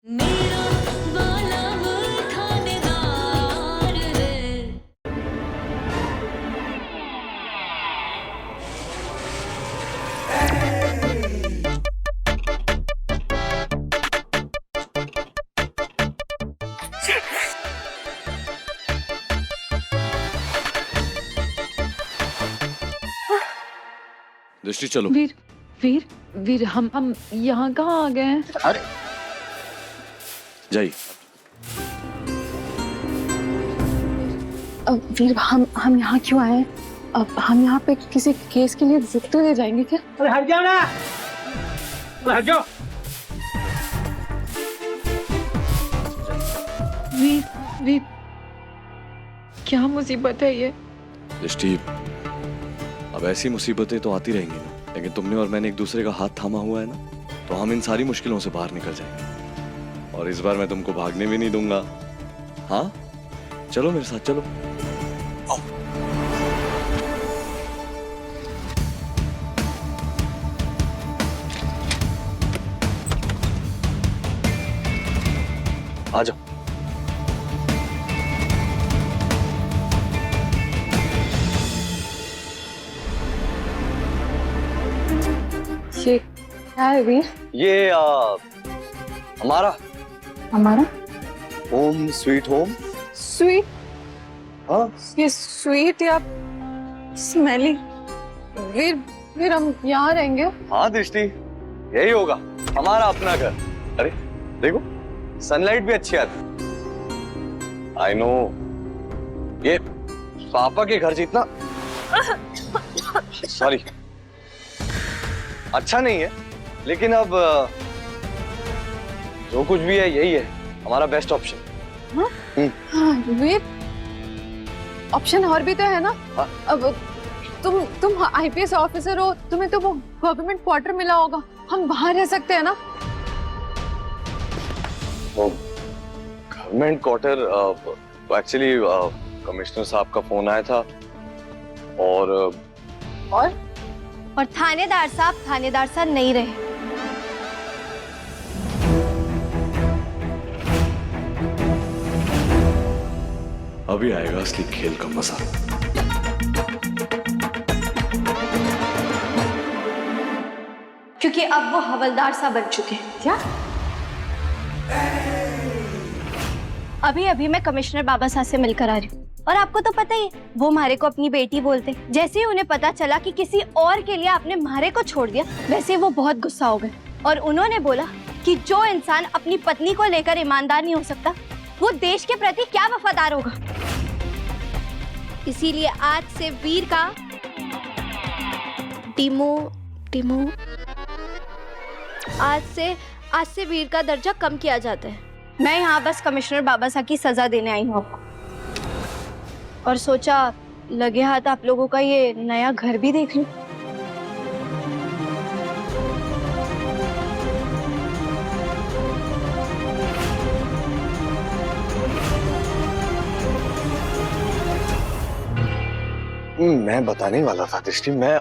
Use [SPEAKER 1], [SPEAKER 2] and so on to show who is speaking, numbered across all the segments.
[SPEAKER 1] मेरा वाला वो थानेदार है।
[SPEAKER 2] दृष्टि चलो।
[SPEAKER 3] वीर वीर वीर हम यहाँ कहाँ आ गए हैं?
[SPEAKER 2] अरे जाइए।
[SPEAKER 3] वीर हम यहाँ क्यों आए हैं? अब हम यहाँ पे किसी केस के लिए रुक तो ले जाएंगे क्या?
[SPEAKER 4] अरे हट जाओ ना, हट जाओ।
[SPEAKER 3] वीर वीर क्या मुसीबत है ये?
[SPEAKER 2] दृष्टि, अब ऐसी मुसीबतें तो आती रहेंगी ना, लेकिन तुमने और मैंने एक दूसरे का हाथ थामा हुआ है ना, तो हम इन सारी मुश्किलों से बाहर निकल जाएंगे। और इस बार मैं तुमको भागने भी नहीं दूंगा। हाँ, चलो मेरे साथ चलो। आओ। आ जाओ।
[SPEAKER 3] ये क्या है वीर?
[SPEAKER 2] ये हमारा
[SPEAKER 3] हमारा
[SPEAKER 2] होम स्वीट होम।
[SPEAKER 3] स्वीट?
[SPEAKER 2] हाँ,
[SPEAKER 3] ये स्वीट या स्मेली? वीर वीर हम यहाँ रहेंगे?
[SPEAKER 2] हाँ दृष्टि, यही होगा हमारा अपना घर। अरे देखो, सनलाइट भी अच्छी आती। आई नो, ये पापा के घर जितना सॉरी अच्छा नहीं है, लेकिन अब जो कुछ भी है यही है हमारा बेस्ट ऑप्शन।
[SPEAKER 3] हाँ वीर, ऑप्शन और भी तो है ना?
[SPEAKER 2] हाँ।
[SPEAKER 3] अब तुम आईपीएस ऑफिसर हो, तुम्हें तो वो गवर्नमेंट क्वार्टर मिला होगा, हम वहां रह सकते हैं ना?
[SPEAKER 2] वो गवर्नमेंट क्वार्टर एक्चुअली कमिश्नर साहब का फोन आया था और
[SPEAKER 5] थानेदार साहब नहीं रहे।
[SPEAKER 2] अभी आएगा असली खेल का मजा।
[SPEAKER 5] क्योंकि अब वो हवलदार साहब बन चुके हैं।
[SPEAKER 3] क्या?
[SPEAKER 5] अभी मैं कमिश्नर बाबा साहब से मिलकर आ रही हूँ। और आपको तो पता ही है, वो म्हारे को अपनी बेटी बोलते। जैसे ही उन्हें पता चला कि किसी और के लिए आपने म्हारे को छोड़ दिया, वैसे ही वो बहुत गुस्सा हो गए और उन्होंने बोला कि जो इंसान अपनी पत्नी को लेकर ईमानदार नहीं हो सकता, वो देश के प्रति क्या वफादार होगा। इसीलिए आज से वीर का आज से वीर का दर्जा कम किया जाता है। मैं यहाँ बस कमिश्नर बाबा साहब की सजा देने आई हूँ आपको, और सोचा लगे हाथ आप लोगों का ये नया घर भी देख लूं।
[SPEAKER 2] मैं बताने वाला था दृष्टि, मैं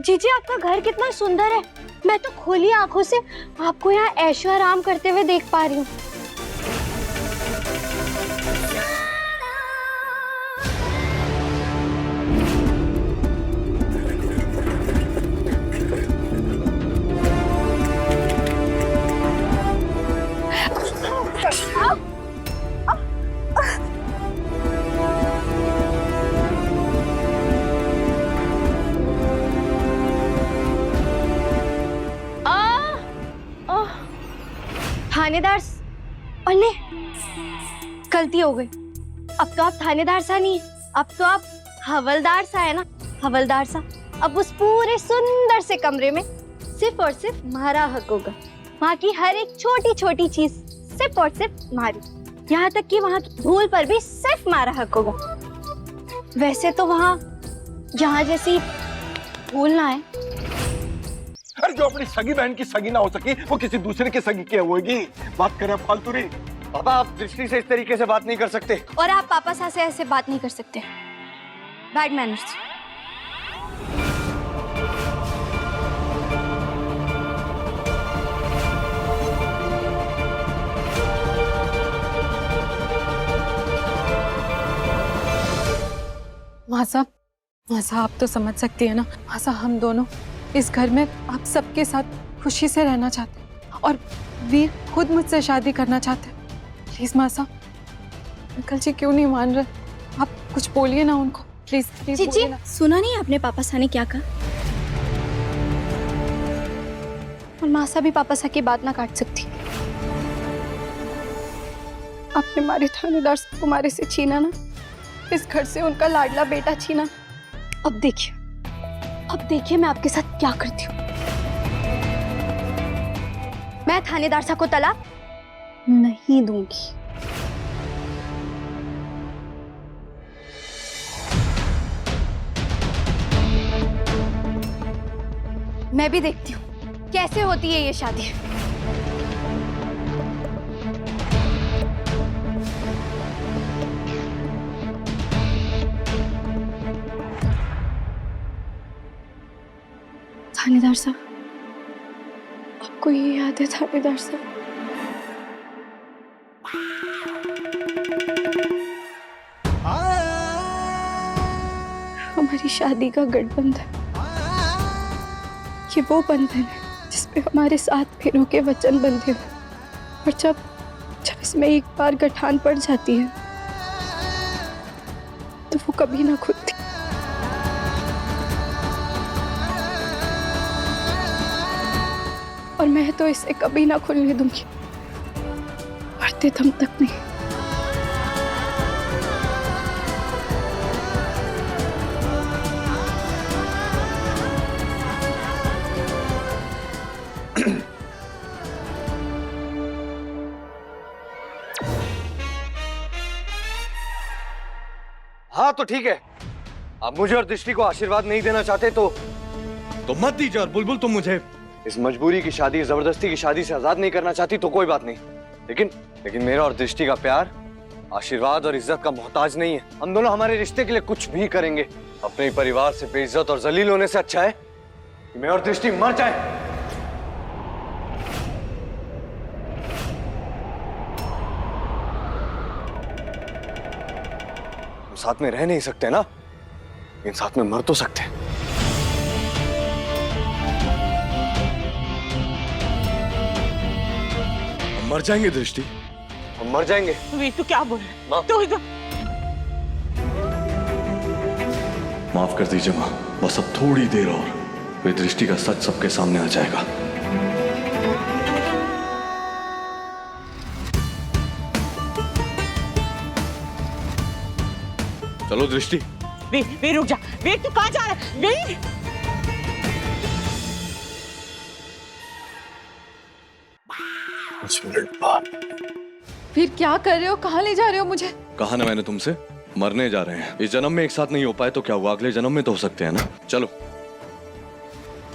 [SPEAKER 5] जीजी, आपका घर कितना सुंदर है। मैं तो खुली आंखों से आपको यहाँ ऐशो आराम करते हुए देख पा रही हूँ। थानेदार, अरे गलती हो गई। अब तो आप थानेदार सा नहीं, अब तो आप हवलदार सा है ना। हवलदार सा अब उस पूरे सुंदर से कमरे में सिर्फ और सिर्फ हमारा हक होगा। वहाँ की हर एक छोटी छोटी चीज सिर्फ और सिर्फ हमारी, यहाँ तक कि वहाँ की धूल पर भी सिर्फ हमारा हक होगा। वैसे तो वहाँ यहाँ जैसी धूल ना है।
[SPEAKER 4] अरे जो अपनी सगी बहन की सगी ना हो सकी, वो किसी दूसरे की सगी की होगी। बात करें फालतू रे।
[SPEAKER 2] पापा आप दृष्टि से इस तरीके से बात नहीं कर सकते।
[SPEAKER 5] और आप पापा साथ से ऐसे बात नहीं कर सकते। Bad manners.
[SPEAKER 3] माँ साहब आप तो समझ सकती है ना, माँ साहब हम दोनों इस घर में आप सबके साथ खुशी से रहना चाहते हैं और वीर खुद मुझसे शादी करना चाहते हैं। प्लीज माँ साहब, अंकल जी क्यों नहीं मान रहे? आप कुछ बोलिए ना उनको, प्लीज प्लीज
[SPEAKER 5] जीजी,
[SPEAKER 3] बोलिए ना।
[SPEAKER 5] सुना नहीं आपने पापा सा ने क्या कहा? और माँ सा भी पापा सा की बात ना काट सकती। आपने हमारे थानेदार को हमारे से छीना ना, इस घर से उनका लाडला बेटा छीना। अब देखिए मैं आपके साथ क्या करती हूँ। मैं थानेदार साहब को तलाक नहीं दूंगी। मैं भी देखती हूँ कैसे होती है ये शादी। थानेदार साहब, आपको ये याद है थानेदार साहब? हमारी शादी का गठबंधन, ये वो बंधन है जिसपे हमारे 7 फेरों के वचन बंधे हुए, और जब इसमें एक बार गठान पड़ जाती है तो वो कभी ना खुलती। और मैं तो इसे कभी ना खुलने दूंगी, मरते दम तक नहीं।
[SPEAKER 2] हाँ तो ठीक है, आप मुझे और दृष्टि को आशीर्वाद नहीं देना चाहते तो मत दीजिए। और बुलबुल तुम मुझे इस मजबूरी की शादी, जबरदस्ती की शादी से आजाद नहीं करना चाहती तो कोई बात नहीं, लेकिन मेरा और दृष्टि का प्यार आशीर्वाद और इज्जत का मोहताज नहीं है। हम दोनों हमारे रिश्ते के लिए कुछ भी करेंगे। अपने परिवार से बेइज्जत और जलील होने से अच्छा है कि मैं और दृष्टि मर जाए। हम साथ में रह नहीं सकते ना, लेकिन साथ में मर तो सकते हैं। मर जाएंगे दृष्टि, हम मर जाएंगे।
[SPEAKER 6] वीर तू क्या बोल रहा है? तू
[SPEAKER 2] माफ कर दीजिए माँ, बस अब थोड़ी देर और वे दृष्टि का सच सबके सामने आ जाएगा। चलो दृष्टि।
[SPEAKER 6] वीर रुक जा। वीर तू कहाँ जा रहा है? वीर
[SPEAKER 3] फिर क्या कर रहे हो? कहाँ ले जा रहे हो मुझे?
[SPEAKER 2] कहा ना मैंने तुमसे, मरने जा रहे हैं। इस जन्म में एक साथ नहीं हो पाए तो क्या हुआ, अगले जन्म में तो हो सकते हैं ना। चलो।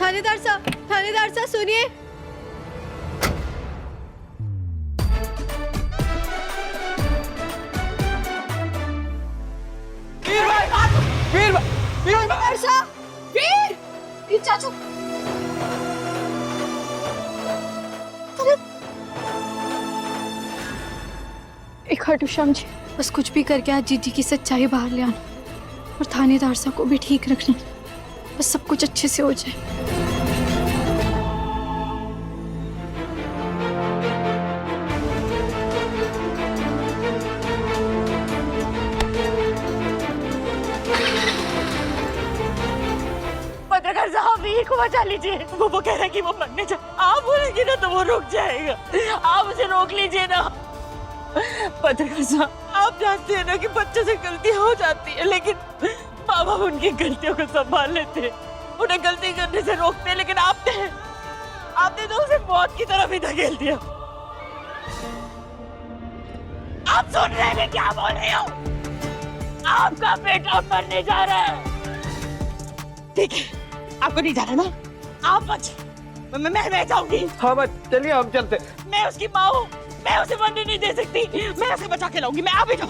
[SPEAKER 5] थानेदार साहब सुनिए। वीर चाचू, एक खाटू श्याम जी, बस कुछ भी करके आज जीजी की सच्चाई बाहर ले आना और थानेदार साहब को भी ठीक रखना, बस सब कुछ अच्छे से हो जाए।
[SPEAKER 6] पत्रकार साहब वीर को बचा लीजिए। वो कह रहा है कि वो मरने जा। आप बोलेंगे ना तो वो रुक जाएगा, आप उसे रोक लीजिए ना। पत्रकार साहब आप जानते हैं ना कि बच्चों से गलतियां हो जाती है, लेकिन माँ बाप उनकी गलतियों को संभाल लेते हैं, उन्हें गलती करने से रोकते हैं। लेकिन आपने तो उसे मौत की तरफ ही धकेल दिया। आप सुन रहे हैं क्या बोल रही हो? आपका बेटा मरने जा रहा है। ठीक है, आपको नहीं जाना ना, आप बच। मैं जाऊंगी।
[SPEAKER 4] हाँ बस चलिए हम चलते।
[SPEAKER 6] मैं उसकी माँ हूँ, मैं उसे मरने नहीं दे सकती। मैं उसे बचा के लाऊंगी। मैं आप ही जाओ।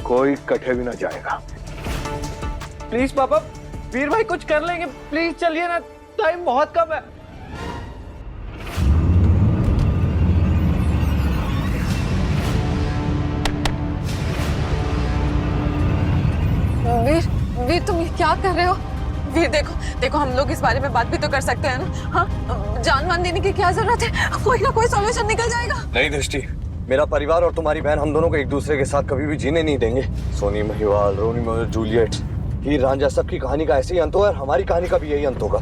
[SPEAKER 7] कोई कटे भी ना जाएगा।
[SPEAKER 4] प्लीज पापा, वीर भाई कुछ कर लेंगे, प्लीज चलिए ना, टाइम बहुत कम है।
[SPEAKER 3] वीर, वीर तुम ये क्या कर रहे हो? वीर देखो, देखो हम लोग इस बारे में बात भी तो कर सकते हैं ना। हाँ, जान मान देने की क्या जरूरत है? कोई ना कोई सॉल्यूशन निकल जाएगा।
[SPEAKER 7] नहीं दृष्टि, मेरा परिवार और तुम्हारी बहन हम दोनों को एक दूसरे के साथ कभी भी जीने नहीं देंगे। सोनी महिवाल, रोनी मोर, जूलियट, हीर रांझा, सबकी कहानी का ऐसे ही अंत हुआ और हमारी कहानी का भी यही अंत होगा।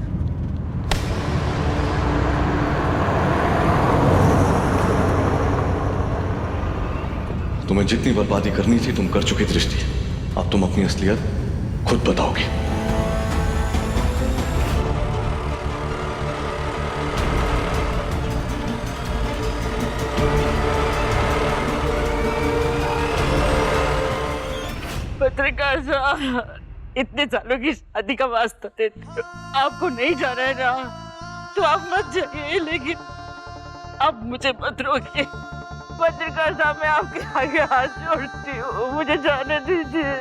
[SPEAKER 2] तुम्हें जितनी बर्बादी करनी थी तुम कर चुकी दृष्टि। अब तुम अपनी असलियत खुद बताओगे।
[SPEAKER 6] पत्रकार साहब, इतने सालों की शादी का वास्ता देते हो। आपको नहीं जाना है ना तो आप मत जाइए, लेकिन आप मुझे मत रोकिए। पत्रकार साहब, मैं आपके आगे हाथ जोड़ती हूँ, मुझे जाने दीजिए।